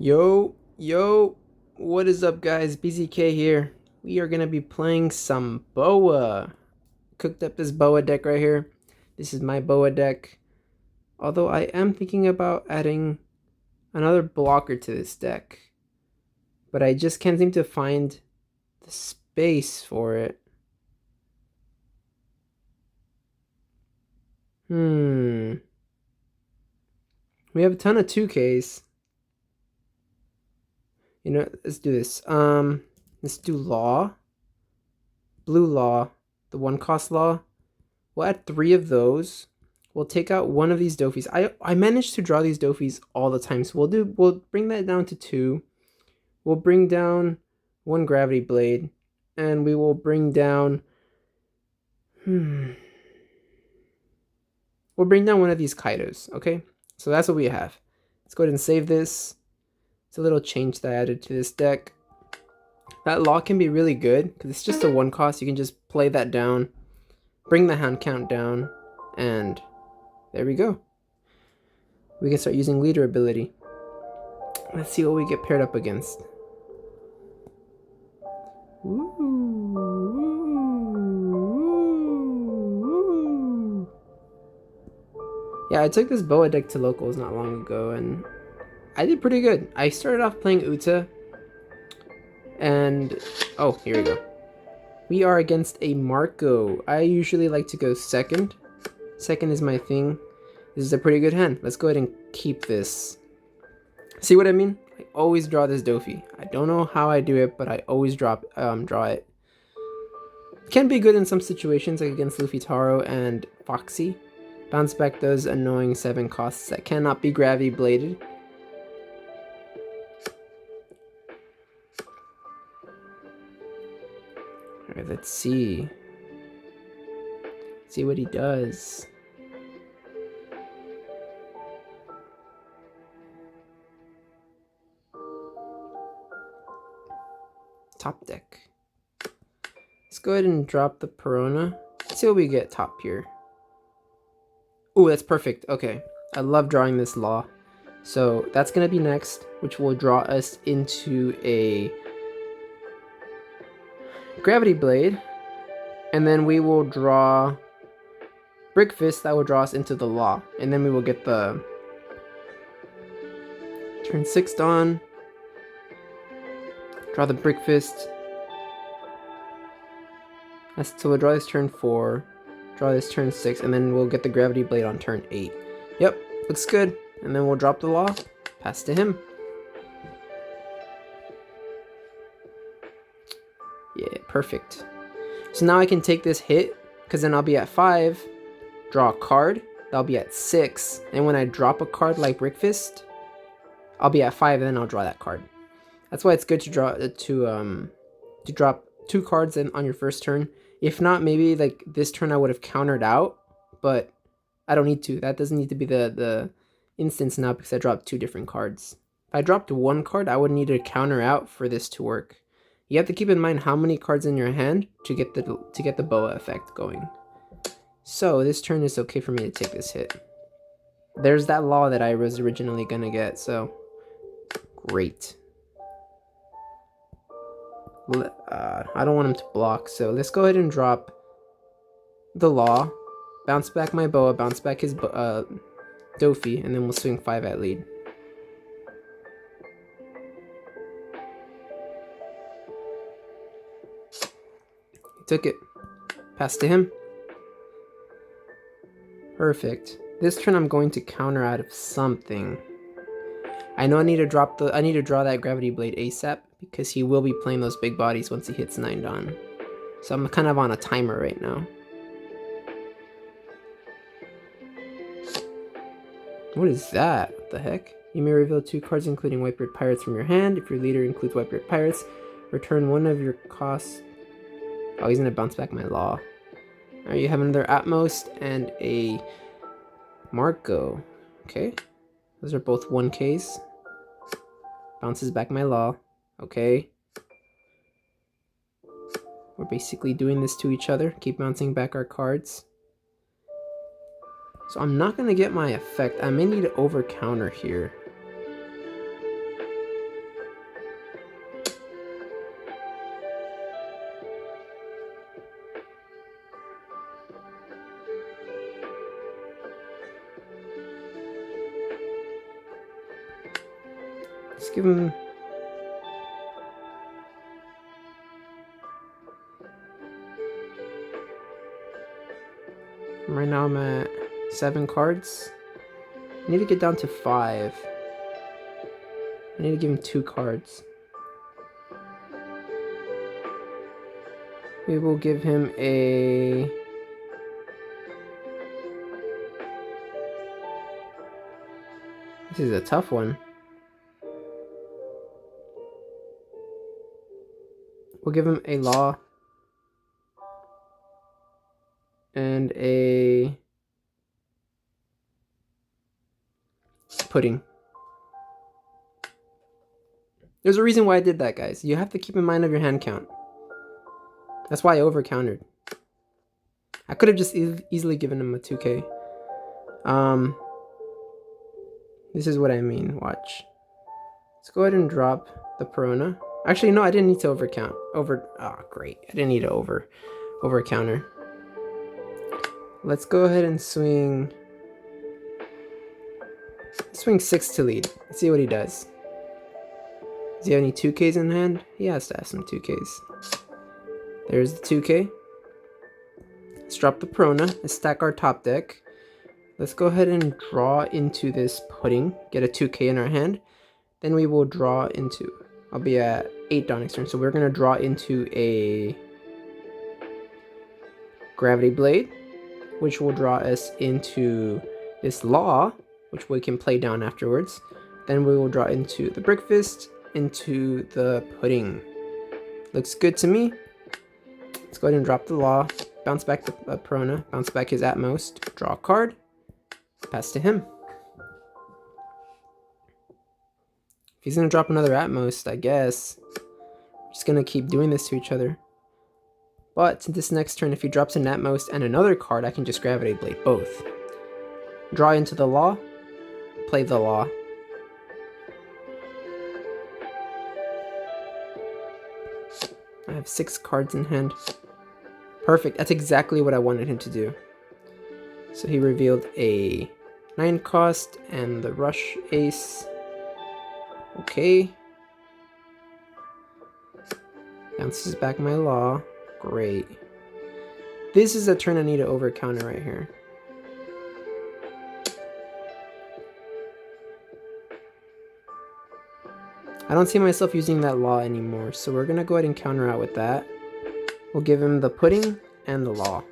Yo, what is up, guys? BZK here. We are gonna be playing some Boa. Cooked up this Boa deck right here. This is my Boa deck. Although I am thinking about adding another blocker to this deck, but I just can't seem to find the space for it. We have a ton of 2Ks. You know, let's do this. Let's do Law. Blue Law. The 1-cost Law. We'll add 3 of those. We'll take out one of these Dophies. I managed to draw these Dophies all the time, so we'll bring that down to 2. We'll bring down 1 Gravity Blade, and we will bring down we'll bring down one of these Kaidos, okay? So that's what we have. Let's go ahead and save this. It's a little change that I added to this deck. That Law can be really good because it's just a 1-cost. You can just play that down, bring the hand count down, and there we go. We can start using leader ability. Let's see what we get paired up against. Ooh. Yeah, I took this Boa deck to locals not long ago, and I did pretty good. I started off playing Uta, and oh, here we go. We are against a Marco. I usually like to go second. Second is my thing. This is a pretty good hand. Let's go ahead and keep this. See what I mean? I always draw this Dofi. I don't know how I do it, but I always draw it. Can be good in some situations, like against Luffy Taro and Foxy. Bounce back those annoying 7 costs that cannot be gravity bladed. Alright, let's see. See what he does. Top deck. Let's go ahead and drop the Perona. Let's see what we get top here. Ooh, that's perfect. Okay. I love drawing this Law. So that's going to be next, which will draw us into a Gravity Blade. And then we will draw Brick Fist. That will draw us into the Law. And then we will get the turn 6 Dawn. Draw the Brick Fist. So we'll draw this turn 4, draw this turn 6, and then we'll get the Gravity Blade on turn 8. Yep, looks good. And then we'll drop the Law, pass to him. Yeah, perfect. So now I can take this hit, because then I'll be at 5, draw a card, that'll be at 6, and when I drop a card like Brick Fist, I'll be at 5, and then I'll draw that card. That's why it's good to draw to drop 2 cards on your first turn. If not, maybe like this turn I would have countered out, but I don't need to. That doesn't need to be the instance now because I dropped 2 different cards. If I dropped 1 card, I would need to counter out for this to work. You have to keep in mind how many cards in your hand to get the Boa effect going. So this turn is okay for me to take this hit. There's that Law that I was originally gonna get, so great. I don't want him to block, so let's go ahead and drop the Law, bounce back my Boa, bounce back his Dofi, and then we'll swing 5 at lead. He took it. Pass to him. Perfect. This turn I'm going to counter out of something. I know I need to draw that Gravity Blade ASAP because he will be playing those big bodies once he hits 9 Dawn. So I'm kind of on a timer right now. What is that? What the heck? You may reveal 2 cards including Whitebeard Pirates from your hand. If your leader includes Whitebeard Pirates, return 1 of your costs. Oh, he's gonna bounce back my Law. Alright, you have another Atmos and a Marco. Okay. Those are both 1Ks. Bounces back my Law. Okay. We're basically doing this to each other. Keep bouncing back our cards. So I'm not going to get my effect. I may need to over counter here. Let's give him... Right now I'm at 7 cards. I need to get down to 5. I need to give him 2 cards. We will give him a... This is a tough one. We'll give him a law. And a... pudding. There's a reason why I did that, guys. You have to keep in mind of your hand count. That's why I over-countered. I could have just easily given him a 2k. This is what I mean. Watch. Let's go ahead and drop the Perona. Actually, no, I didn't need to overcount. Great. I didn't need to over-counter. Let's go ahead and swing 6 to lead. Let's see what he does. Does he have any 2Ks in hand? He has to have some 2Ks. There's the 2K. Let's drop the Perona. Let's stack our top deck. Let's go ahead and draw into this pudding. Get a 2K in our hand. Then we will draw into... I'll be at 8 dawn next turn. So we're going to draw into a... Gravity Blade, which will draw us into this Law, which we can play down afterwards. Then we will draw into the Brick Fist, into the pudding. Looks good to me. Let's go ahead and drop the Law, bounce back the Perona, bounce back his Atmost, draw a card, pass to him. If he's gonna drop another Atmost, I guess we're just gonna keep doing this to each other. But this next turn, if he drops an Atmost and another card, I can just Gravity Blade both. Draw into the Law, play the Law. I have 6 cards in hand. Perfect, that's exactly what I wanted him to do. So he revealed a 9 cost and the Rush Ace. Okay. Bounces back my Law. Great. This is a turn I need to over-counter right here. I don't see myself using that Law anymore, so we're gonna go ahead and counter out with that. We'll give him the pudding and the Law.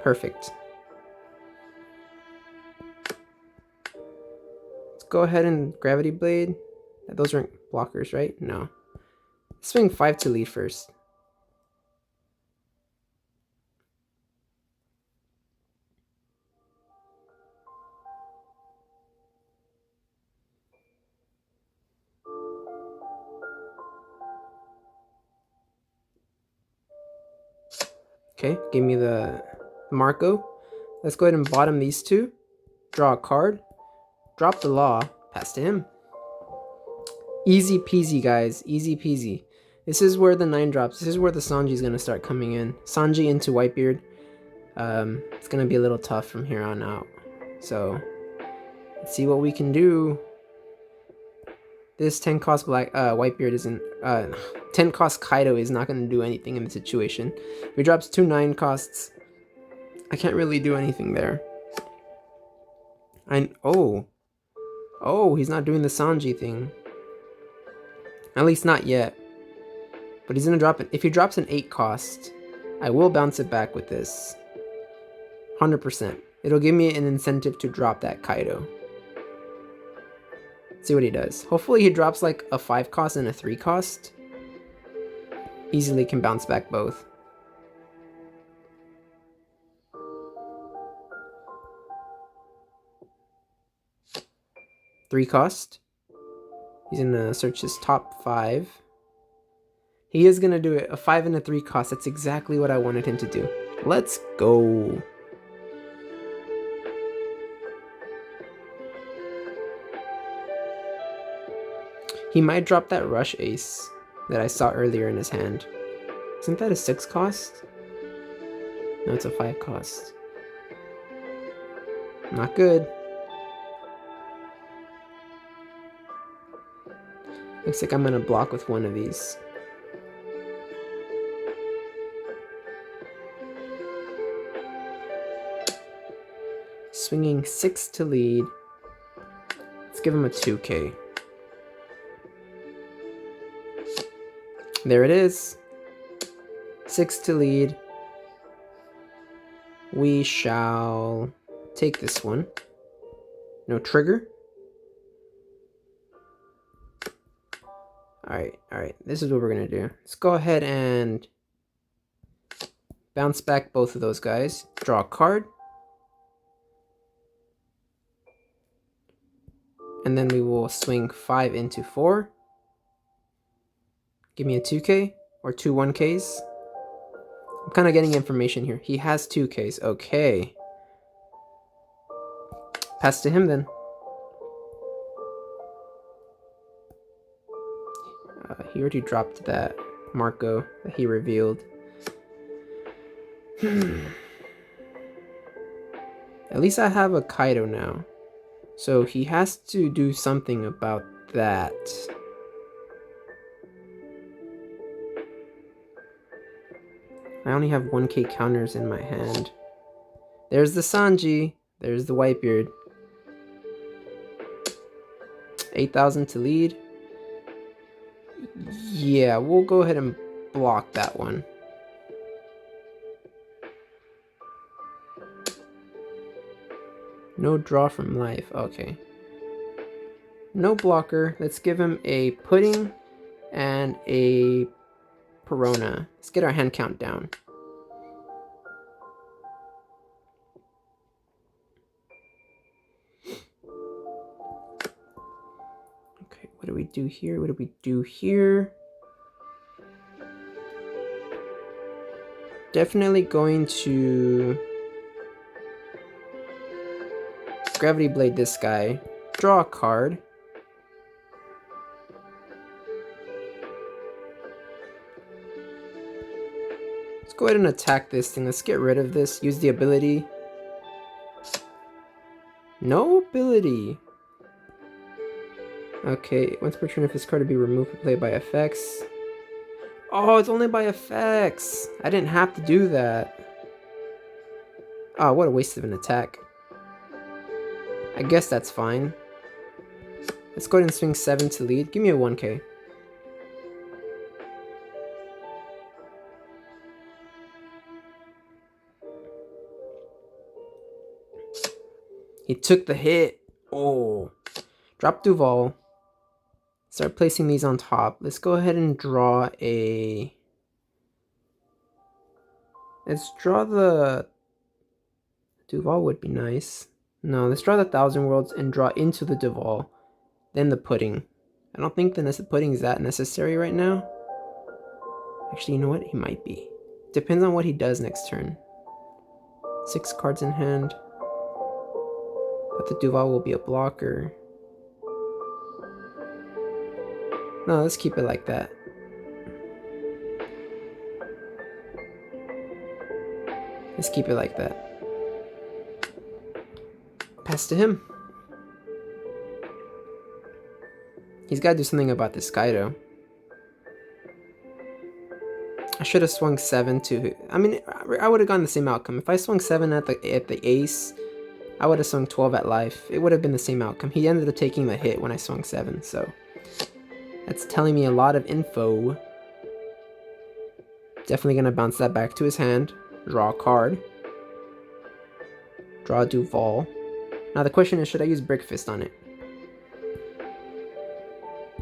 Perfect. Let's go ahead and Gravity Blade. Those aren't blockers, right? No. Swing 5 to lead first. Okay, give me the Marco. Let's go ahead and bottom these 2. Draw a card. Drop the Law. Pass to him. Easy peasy, guys. Easy peasy. This is where the 9 drops. This is where the Sanji is going to start coming in. Sanji into Whitebeard. It's going to be a little tough from here on out. So, let's see what we can do. This 10 cost Whitebeard isn't... 10 cost Kaido is not going to do anything in the situation. If he drops 2 9 costs, I can't really do anything there. Oh, he's not doing the Sanji thing. At least not yet. But he's going to drop it. If he drops an 8 cost, I will bounce it back with this. 100%. It'll give me an incentive to drop that Kaido. See what he does. Hopefully he drops like a 5 cost and a 3 cost. Easily can bounce back both. Three cost. He's gonna search his top 5. He is gonna do it. A 5 and a 3 cost. That's exactly what I wanted him to do. Let's go. He might drop that Rush Ace that I saw earlier in his hand. Isn't that a 6 cost? No, it's a 5 cost. Not good. Looks like I'm gonna block with one of these. Swinging 6 to lead. Let's give him a 2K. There it is. 6 to lead. We shall take this one. No trigger. Alright. This is what we're gonna do. Let's go ahead and bounce back both of those guys. Draw a card. And then we will swing 5 into 4. Give me a 2K or 2 1Ks. I'm kind of getting information here. He has 2Ks. Okay. Pass to him then. He already dropped that Marco that he revealed. At least I have a Kaido now. So he has to do something about that. I only have 1K counters in my hand. There's the Sanji. There's the Whitebeard. 8,000 to lead. Yeah, we'll go ahead and block that one. No draw from life. Okay. No blocker. Let's give him a pudding and a Perona. Let's get our hand count down. Okay, what do we do here? What do we do here? Definitely going to Gravity Blade this guy. Draw a card. Let's go ahead and attack this thing. Let's get rid of this. Use the ability. No ability. Okay, once per turn if this card to be removed from play by effects. Oh, it's only by effects. I didn't have to do that. Oh, what a waste of an attack. I guess that's fine. Let's go ahead and swing 7 to lead. Give me a 1K. He took the hit. Oh. Drop Duval. Start placing these on top. Let's go ahead and draw a... Let's draw the... Duval would be nice. No, let's draw the Thousand Worlds and draw into the Duval. Then the pudding. I don't think the pudding is that necessary right now. Actually, you know what? He might be. Depends on what he does next turn. 6 cards in hand. But the Duval will be a blocker. No, let's keep it like that. Let's keep it like that. Pass to him. He's got to do something about this Kaido. I should have swung 7 to... I mean, I would have gotten the same outcome. If I swung 7 at the ace, I would have swung 12 at life. It would have been the same outcome. He ended up taking the hit when I swung 7, so... That's telling me a lot of info. Definitely going to bounce that back to his hand. Draw a card. Draw a Duval. Now the question is, should I use Breakfast on it?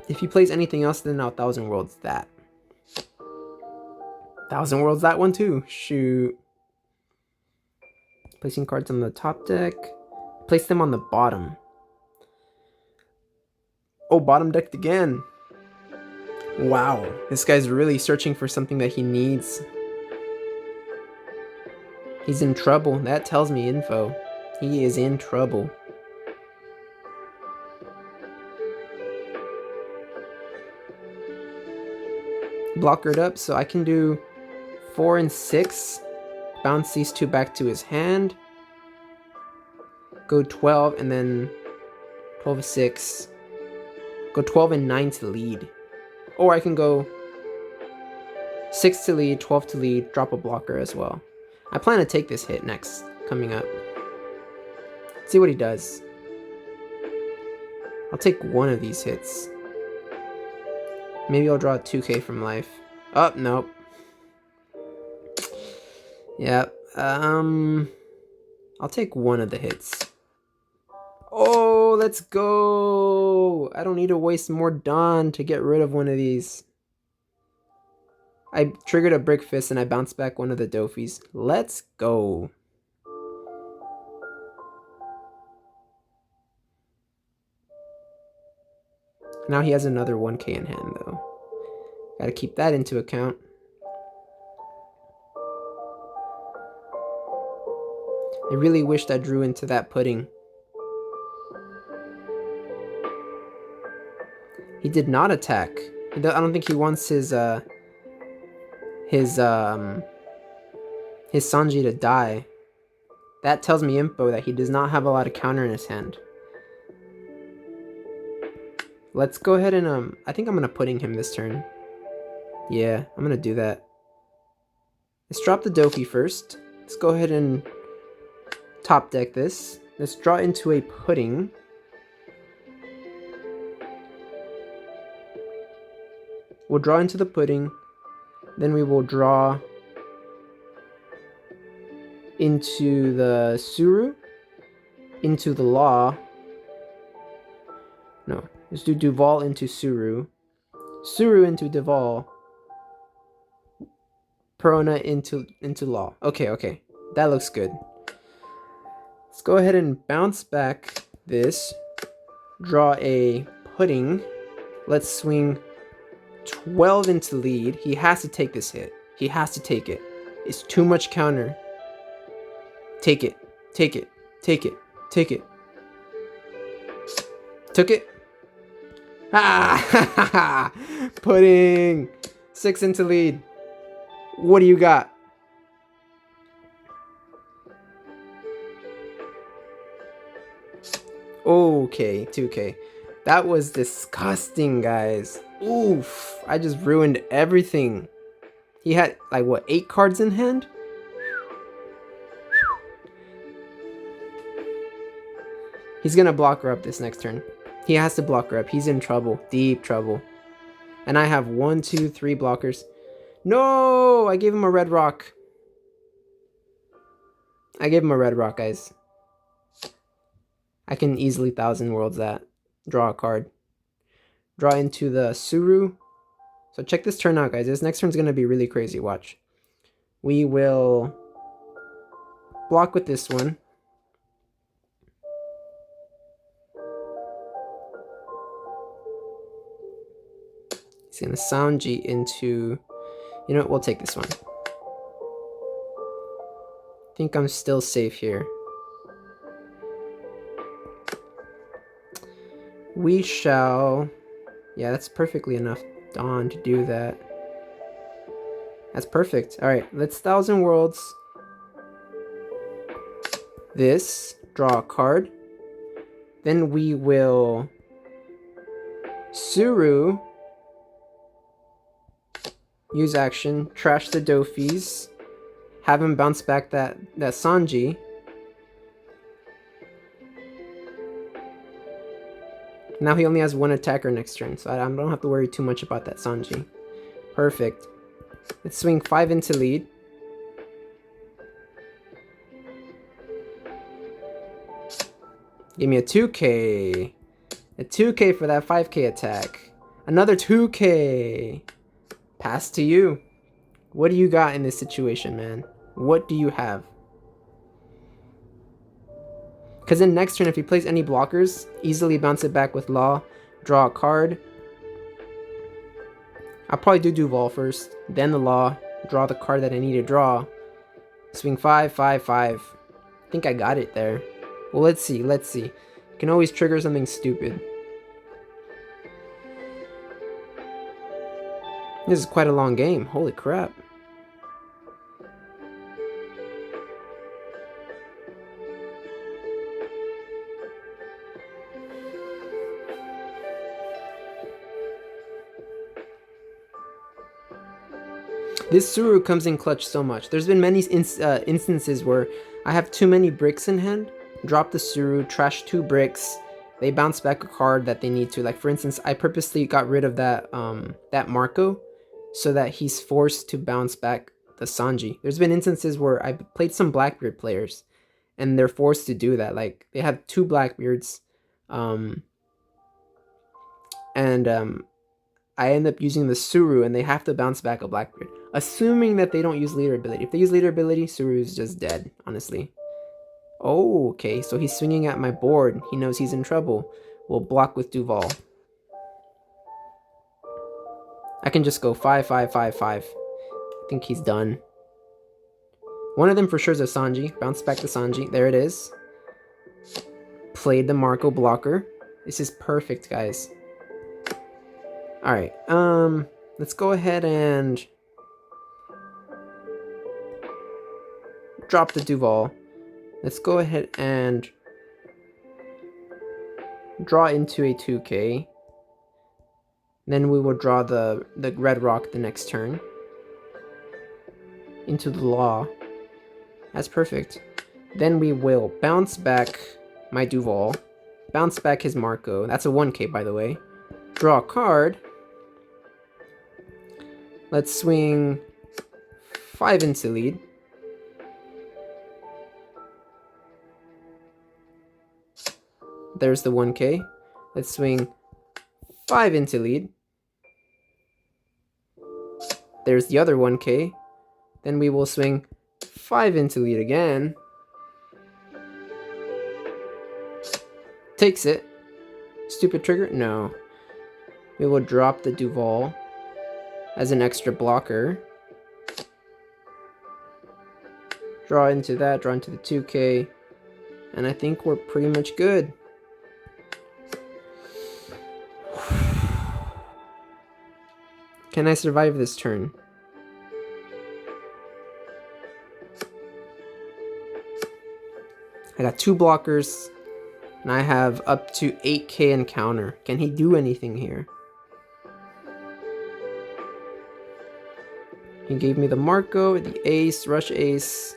If he plays anything else, then now Thousand Worlds that. Thousand Worlds that one too. Shoot. Placing cards on the top deck. Place them on the bottom. Oh, bottom decked again. Wow. This guy's really searching for something that he needs. He's in trouble. That tells me info. He is in trouble. Blockered up, so I can do 4 and 6. Bounce these 2 back to his hand. Go 12 and then 12 6. Go 12 and 9 to lead. Or I can go 6 to lead, 12 to lead, drop a blocker as well. I plan to take this hit next, coming up. See what he does. I'll take one of these hits. Maybe I'll draw a 2k from life. Oh, nope. Yeah, I'll take one of the hits. Oh, let's go! I don't need to waste more Dawn to get rid of one of these. I triggered a Brick Fist and I bounced back one of the Dophies. Let's go. Now he has another 1k in hand though. Gotta keep that into account. I really wished I drew into that pudding. He did not attack. I don't think he wants his Sanji to die. That tells me info that he does not have a lot of counter in his hand. Let's go ahead and I think I'm gonna pudding him this turn. Yeah, I'm gonna do that. Let's drop the Dofi first. Let's go ahead and top deck this. Let's draw into a pudding. We'll draw into the pudding. Then we will draw into the Suru, into the Law. No, let's do Duval into Suru. Suru into Duval. Perona into Law. Okay. That looks good. Let's go ahead and bounce back this. Draw a pudding. Let's swing 12 into lead. He has to take this hit. He has to take it. It's too much counter. Take it. Take it. Take it. Take it. Took it. Ah! Pudding. 6 into lead. What do you got? Okay, 2k. That was disgusting, guys. Oof. I just ruined everything. He had, like, what, 8 cards in hand? He's gonna block her up this next turn. He has to block her up. He's in trouble. Deep trouble. And I have 1, 2, 3 blockers. No! I gave him a red rock. I gave him a red rock, guys. I can easily 1,000 worlds that. Draw a card. Draw into the Suru. So check this turn out, guys. This next turn's gonna be really crazy. Watch. We will block with this one. He's gonna Sanji into... You know what? We'll take this one. I think I'm still safe here. We shall... Yeah, that's perfectly enough Dawn to do that. That's perfect. Alright, let's 1,000 worlds. This. Draw a card. Then we will... Suru. Use action. Trash the Dofis. Have him bounce back that Sanji. Now he only has 1 attacker next turn, so I don't have to worry too much about that Sanji. Perfect. Let's swing 5 into lead. Give me a 2k. A 2k for that 5k attack. Another 2k. Pass to you. What do you got in this situation, man? What do you have? Because then next turn, if he plays any blockers, easily bounce it back with Law. Draw a card. I'll probably do Duval first. Then the Law. Draw the card that I need to draw. Swing 5, 5, 5. I think I got it there. Well, let's see. Let's see. You can always trigger something stupid. This is quite a long game. Holy crap. This Suru comes in clutch so much. There's been many instances where I have too many bricks in hand, drop the Suru, trash 2 bricks, they bounce back a card that they need to. Like for instance, I purposely got rid of that that Marco so that he's forced to bounce back the Sanji. There's been instances where I've played some Blackbeard players and they're forced to do that. Like they have 2 Blackbeards, I end up using the Suru and they have to bounce back a Blackbeard. Assuming that they don't use leader ability. If they use leader ability, Suru is just dead, honestly. Oh, okay, so he's swinging at my board. He knows he's in trouble. We'll block with Duval. I can just go 5-5-5-5. I think he's done. One of them for sure is a Sanji. Bounce back to Sanji. There it is. Played the Marco blocker. This is perfect, guys. Alright, let's go ahead and drop the Duval. Let's go ahead and draw into a 2K. Then we will draw the red rock the next turn. Into the law. That's perfect. Then we will bounce back my Duval. Bounce back his Marco. That's a 1K, by the way. Draw a card. Let's swing 5 into lead. There's the 1K. Let's swing 5 into lead. There's the other 1K. Then we will swing 5 into lead again. Takes it. Stupid trigger? No. We will drop the Duval as an extra blocker. Draw into that, draw into the 2K. And I think we're pretty much good. Can I survive this turn? I got 2 blockers, and I have up to 8K in counter. Can he do anything here? He gave me the Marco, the ace, rush ace.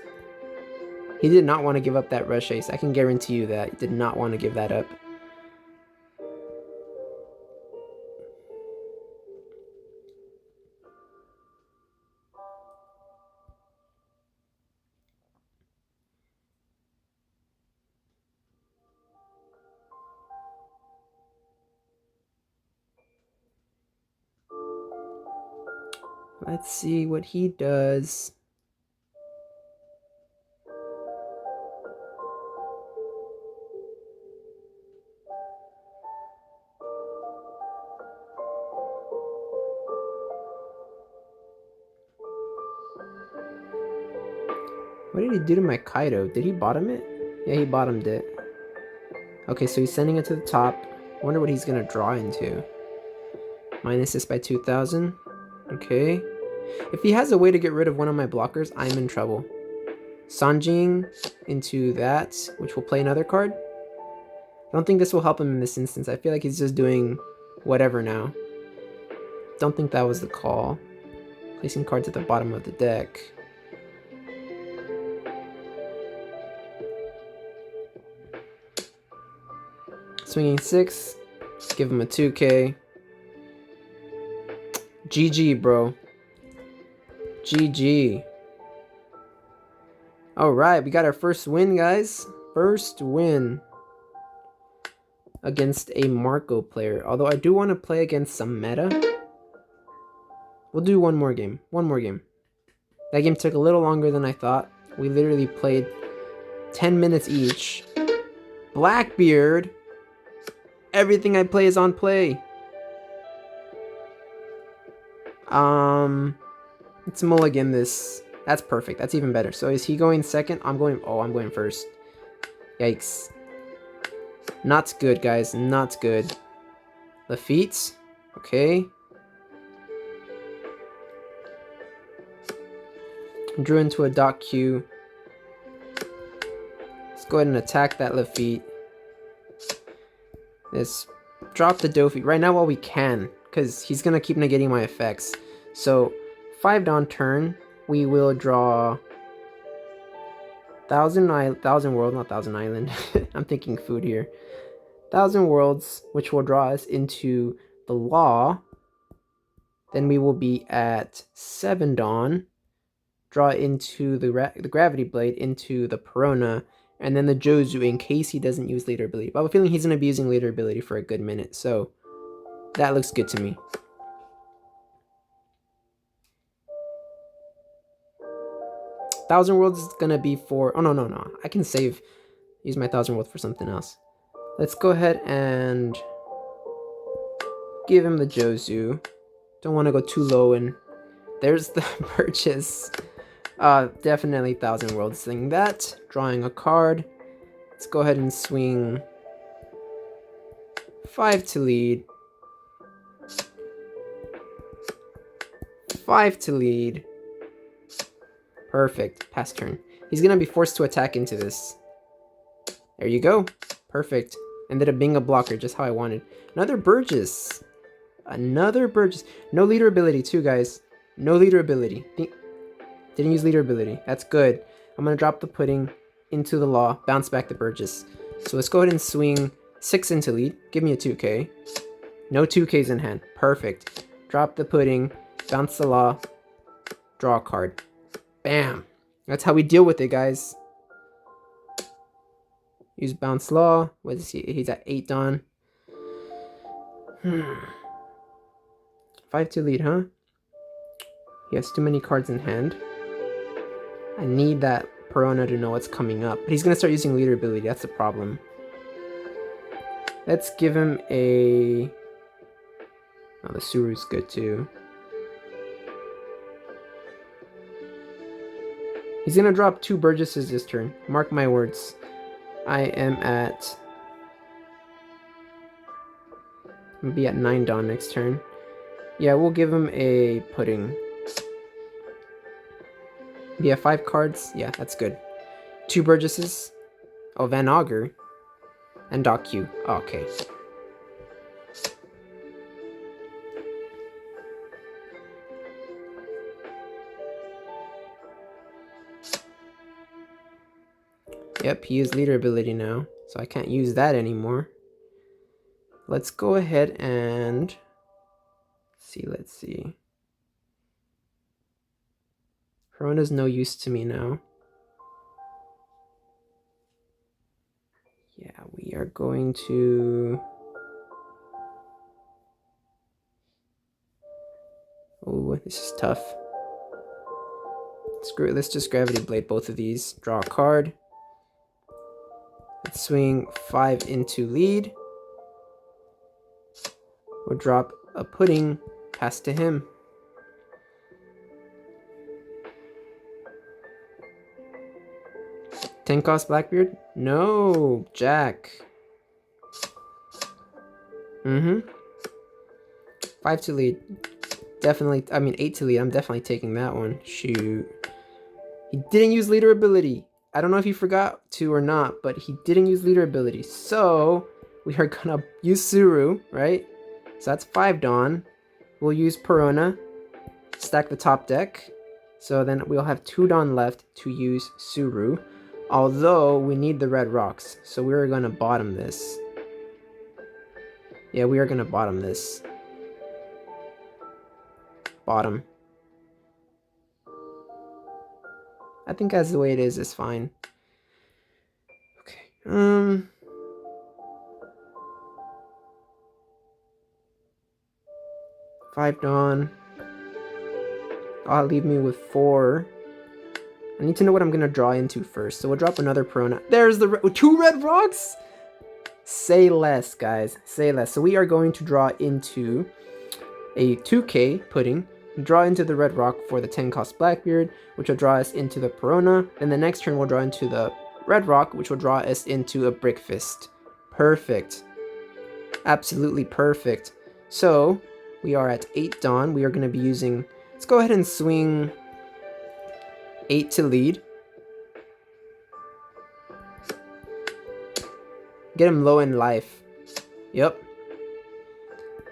He did not want to give up that rush ace. I can guarantee you that. He did not want to give that up. Let's see what he does. What did he do to my Kaido? Did he bottom it? Yeah, he bottomed it. Okay, so he's sending it to the top. I wonder what he's gonna draw into. Minus this by 2,000. Okay. If he has a way to get rid of one of my blockers, I'm in trouble. Sanjing into that, which will play another card. I don't think this will help him in this instance. I feel like he's just doing whatever now. Don't think that was the call. Placing cards at the bottom of the deck. Swinging 6. Give him a 2K. GG, bro. GG. Alright, we got our first win, guys. First win against a Marco player. Although I do want to play against some meta. We'll do one more game. One more game. That game took a little longer than I thought. We literally played 10 minutes each. Blackbeard. Everything I play is on play. Let's mulligan this. That's perfect. That's even better. So is he going second? I'm going first. Yikes. Not good, guys. Not good. Lafitte. Okay. Drew into a dot Q. Let's go ahead and attack that Lafitte. Let's drop the Dofi right now while we can, because he's going to keep negating my effects. So 5 Dawn turn, we will draw Thousand World, not Thousand Island. I'm thinking food here. 1,000 Worlds, which will draw us into the Law. Then we will be at 7 Dawn. Draw into the Gravity Blade, into the Perona, and then the Jozu in case he doesn't use later ability. But I have a feeling he's going to be using later ability for a good minute, so that looks good to me. Thousand Worlds is going to be for... Oh, no. I can use my 1,000 Worlds for something else. Let's go ahead and give him the Jozu. Don't want to go too low, and there's the purchase. Definitely 1,000 Worlds thing that. Drawing a card. Let's go ahead and swing 5 to lead. 5 to lead. Perfect. Pass turn. He's gonna be forced to attack into this. There you go. Perfect. Ended up being a blocker, just how I wanted. Another Burgess. Another Burgess. No leader ability too, guys. No leader ability. Didn't use leader ability. That's good. I'm gonna drop the pudding into the Law. Bounce back the Burgess. So let's go ahead and swing 6 into lead. Give me a 2k. No 2ks in hand. Perfect. Drop the pudding. Bounce the Law. Draw a card. Bam. That's how we deal with it, guys. Use bounce Law. What is he? He's at 8 Dawn. 5 to lead, huh? He has too many cards in hand. I need that Perona to know what's coming up. But he's going to start using leader ability. That's the problem. Let's give him a... Oh, the Suru's good too. He's going to drop 2 Burgesses this turn. Mark my words. I am at... I'm going to be at 9 Dawn next turn. Yeah, we'll give him a pudding. Yeah, 5 cards. Yeah, that's good. 2 Burgesses. Oh, Van Augur. And Doc Q. Oh, okay. Yep, he used leader ability now, so I can't use that anymore. Let's go ahead and... Let's see. Perona's no use to me now. Yeah, we are going to... Oh, this is tough. Screw it, let's just Gravity Blade both of these. Draw a card. Let's swing 5 into lead. We'll drop a pudding. Pass to him. $10 Blackbeard? No, Jack. 5 to lead. Definitely, 8 to lead. I'm definitely taking that one. Shoot. He didn't use leader ability. I don't know if he forgot to or not, but he didn't use leader ability. So, we are gonna use Suru, right? So that's 5 Dawn. We'll use Perona. Stack the top deck. So then we'll have 2 Dawn left to use Suru. Although, we need the red rocks. So we're gonna bottom this. Yeah, we are gonna bottom this. Bottom. I think as the way it is fine. Okay. 5 Dawn. I'll leave me with 4. I need to know what I'm gonna draw into first. So we'll drop another Perona. There's the 2 red rocks! Say less, guys. Say less. So we are going to draw into a 2k pudding. Draw into the red rock for the 10-cost Blackbeard, which will draw us into the Perona. Then the next turn we'll draw into the red rock, which will draw us into a Brick Fist. Perfect. Absolutely perfect. So, we are at 8 Dawn. We are going to be using... Let's go ahead and swing 8 to lead. Get him low in life. Yep.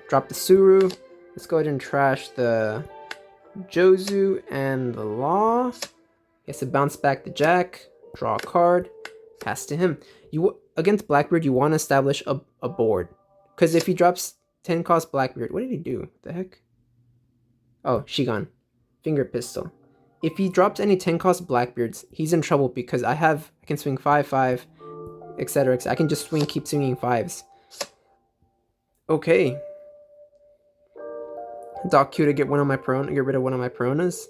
Drop the Suru. Let's go ahead and trash the Jozu and the Law. He has to bounce back the Jack, draw a card, pass to him. Against Blackbeard, you want to establish a board. Because if he drops 10 cost Blackbeard, what did he do? What the heck? Oh, Shigan. Finger Pistol. If he drops any 10 cost Blackbeards, he's in trouble because I can swing 5/5, etc. I can just keep swinging 5s. Okay. Dock Q to get rid of one of my Peronas.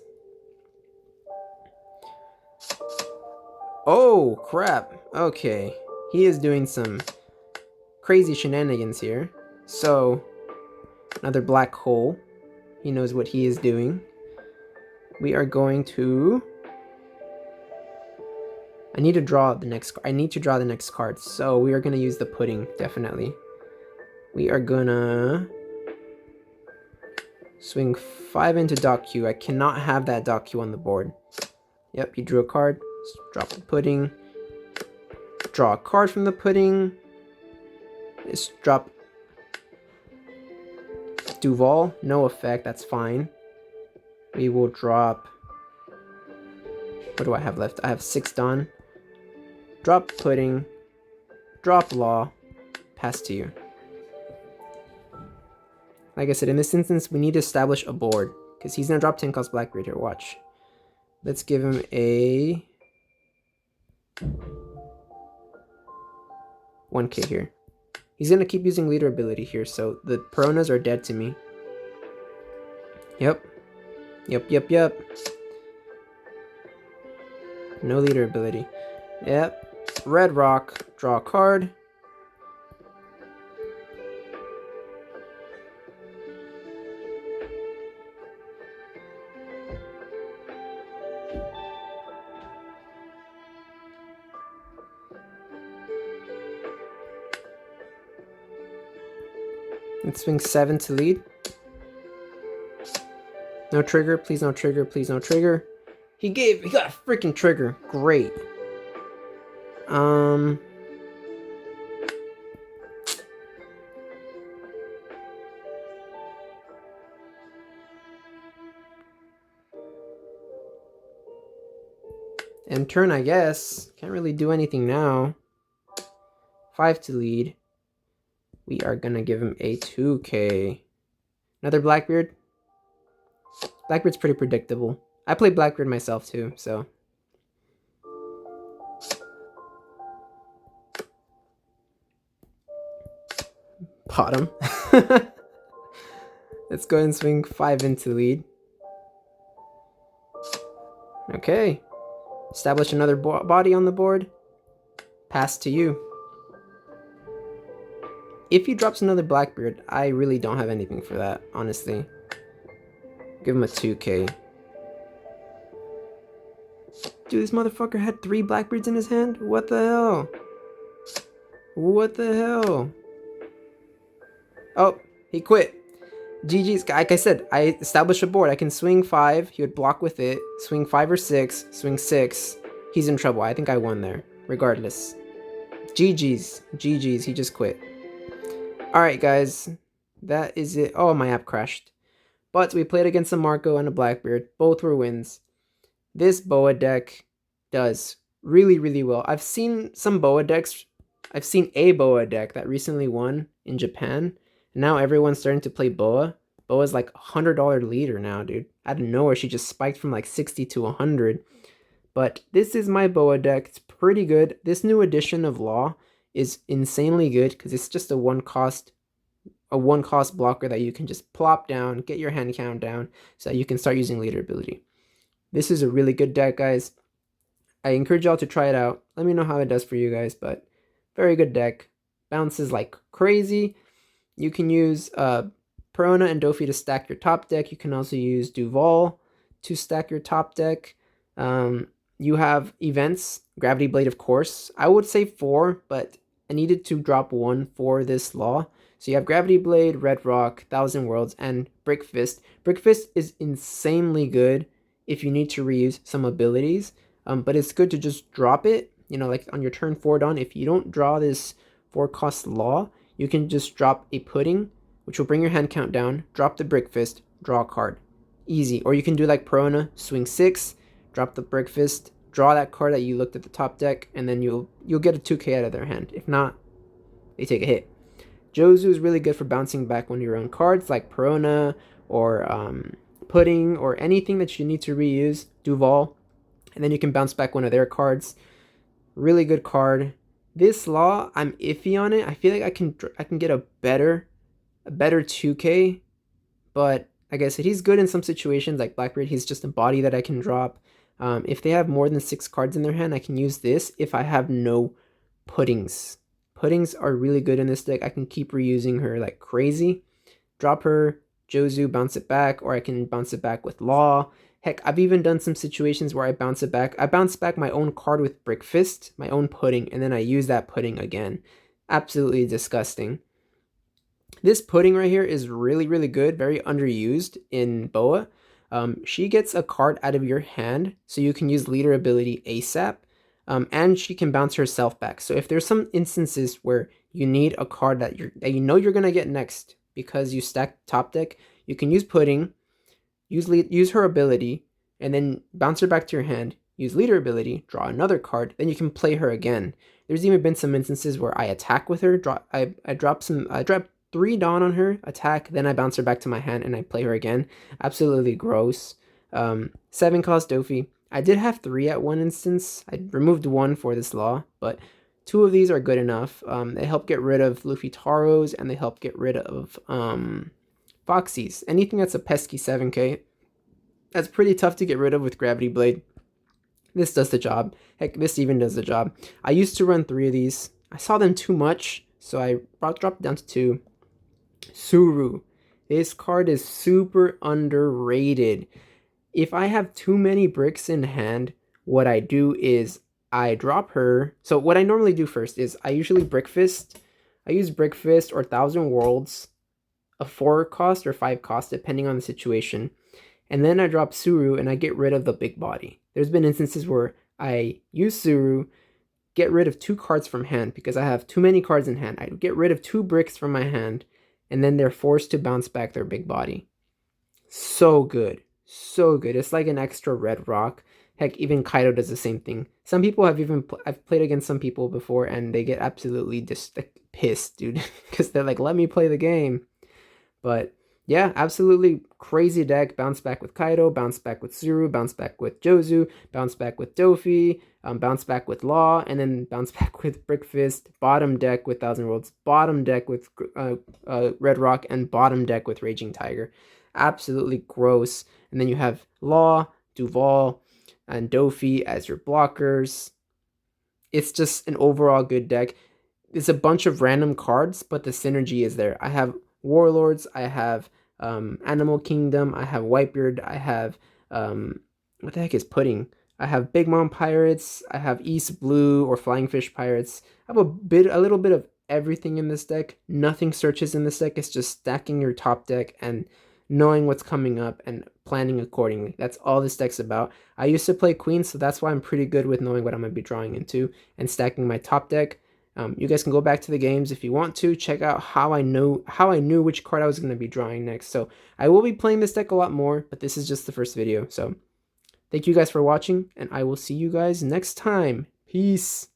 Oh, crap. Okay. He is doing some crazy shenanigans here. So, another black hole. He knows what he is doing. We are going to... I need to draw the next card. So, we are going to use the pudding, definitely. We are gonna swing 5 into Dock Q. I cannot have that Dock Q on the board. Yep, he drew a card. Drop the pudding. Draw a card from the pudding. Just drop Duval. No effect, that's fine. We will drop... What do I have left? I have 6 Dawn. Drop pudding. Drop Law. Pass to you. Like I said, in this instance, we need to establish a board. Because he's going to drop 10 cost Blackbeard here. Watch. Let's give him a... 1k here. He's going to keep using leader ability here, so the Peronas are dead to me. Yep. No leader ability. Yep. Red Rock. Draw a card. Let's swing 7 to lead. No trigger, please no trigger, please no trigger. He got a freaking trigger. Great. End turn, I guess. Can't really do anything now. 5 to lead. We are gonna give him a 2k. Another Blackbeard. Blackbeard's pretty predictable. I play Blackbeard myself too, so. Bottom. Let's go ahead and swing 5 into lead. Okay. Establish another body on the board. Pass to you. If he drops another Blackbeard, I really don't have anything for that, honestly. Give him a 2k. Dude, this motherfucker had 3 Blackbeards in his hand? What the hell? What the hell? Oh, he quit. GG's. Like I said, I established a board. I can swing 5. He would block with it. Swing 5 or 6. Swing 6. He's in trouble. I think I won there. Regardless. GG's. GG's. He just quit. Alright, guys. That is it. Oh, my app crashed. But we played against a Marco and a Blackbeard. Both were wins. This Boa deck does really, really well. I've seen some Boa decks. I've seen a Boa deck that recently won in Japan. And now everyone's starting to play Boa. Boa's like $100 leader now, dude. Out of nowhere, she just spiked from like 60 to 100. But this is my Boa deck. It's pretty good. This new edition of Law is insanely good because it's just a one cost blocker that you can just plop down, get your hand count down, so that you can start using leader ability. This is a really good deck, guys. I encourage y'all to try it out. Let me know how it does for you guys, but very good deck. Bounces like crazy. You can use Perona and Dofi to stack your top deck. You can also use Duval to stack your top deck. You have events, Gravity Blade, of course. I would say 4, but I needed to drop 1 for this Law. So you have Gravity Blade, Red Rock, Thousand Worlds, and Brick Fist. Brick Fist is insanely good if you need to reuse some abilities. But it's good to just drop it, like on your turn 4 Dawn. If you don't draw this 4-cost Law, you can just drop a Pudding, which will bring your hand count down, drop the Brick Fist, draw a card. Easy. Or you can do like Perona, swing 6, drop the Breakfast, draw that card that you looked at the top deck, and then you'll get a 2k out of their hand. If not, they take a hit. Jozu is really good for bouncing back one of your own cards, like Perona or Pudding or anything that you need to reuse. Duval, and then you can bounce back one of their cards. Really good card. This Law, I'm iffy on it. I feel like I can get a better 2k, but like I said, he's good in some situations like Blackbeard. He's just a body that I can drop. If they have more than 6 cards in their hand, I can use this if I have no Puddings. Puddings are really good in this deck. I can keep reusing her like crazy. Drop her, Jozu, bounce it back, or I can bounce it back with Law. Heck, I've even done some situations where I bounce it back. I bounce back my own card with Breakfast, my own Pudding, and then I use that Pudding again. Absolutely disgusting. This Pudding right here is really, really good, very underused in Boa. She gets a card out of your hand, so you can use leader ability ASAP, and she can bounce herself back. So if there's some instances where you need a card that you know you're gonna get next because you stack top deck, you can use Pudding, use her ability, and then bounce her back to your hand. Use leader ability, draw another card, then you can play her again. There's even been some instances where I attack with her, I drop 3 Dawn on her, attack, then I bounce her back to my hand and I play her again. Absolutely gross. 7 cost Dofi. I did have 3 at one instance. I removed 1 for this Law, but 2 of these are good enough. They help get rid of Luffy Taros, and they help get rid of Foxies. Anything that's a pesky 7k, that's pretty tough to get rid of with Gravity Blade. This does the job. Heck, this even does the job. I used to run 3 of these. I saw them too much, so I dropped it down to 2. Suru. This card is super underrated. If I have too many bricks in hand, what I do is I drop her. So what I normally do first is I usually Breakfast. I use Breakfast or 1,000 Worlds, a 4 cost or 5 cost, depending on the situation. And then I drop Suru and I get rid of the big body. There's been instances where I use Suru, get rid of 2 cards from hand because I have too many cards in hand. I get rid of 2 bricks from my hand, and then they're forced to bounce back their big body. So good. So good. It's like an extra red rock. Heck, even Kaido does the same thing. Some people have even... I've played against some people before, and they get absolutely just like, pissed, dude. Because they're like, let me play the game. But yeah, absolutely crazy deck. Bounce back with Kaido, bounce back with Suru, bounce back with Jozu, bounce back with Dofi, bounce back with Law, and then bounce back with Breakfast, bottom deck with 1,000 Worlds, bottom deck with Red Rock, and bottom deck with Raging Tiger. Absolutely gross. And then you have Law, Duval, and Dofi as your blockers. It's just an overall good deck. It's a bunch of random cards, but the synergy is there. I have Warlords, I have Animal Kingdom, I have Whitebeard, I have what the heck is Pudding? I have Big Mom Pirates, I have East Blue or Flying Fish Pirates. I have a little bit of everything in this deck. Nothing searches in this deck. It's just stacking your top deck and knowing what's coming up and planning accordingly. That's all this deck's about. I used to play Queen, so that's why I'm pretty good with knowing what I'm going to be drawing into and stacking my top deck. You guys can go back to the games if you want to check out how I knew which card I was going to be drawing next. So I will be playing this deck a lot more, but this is just the first video. So thank you guys for watching, and I will see you guys next time. Peace.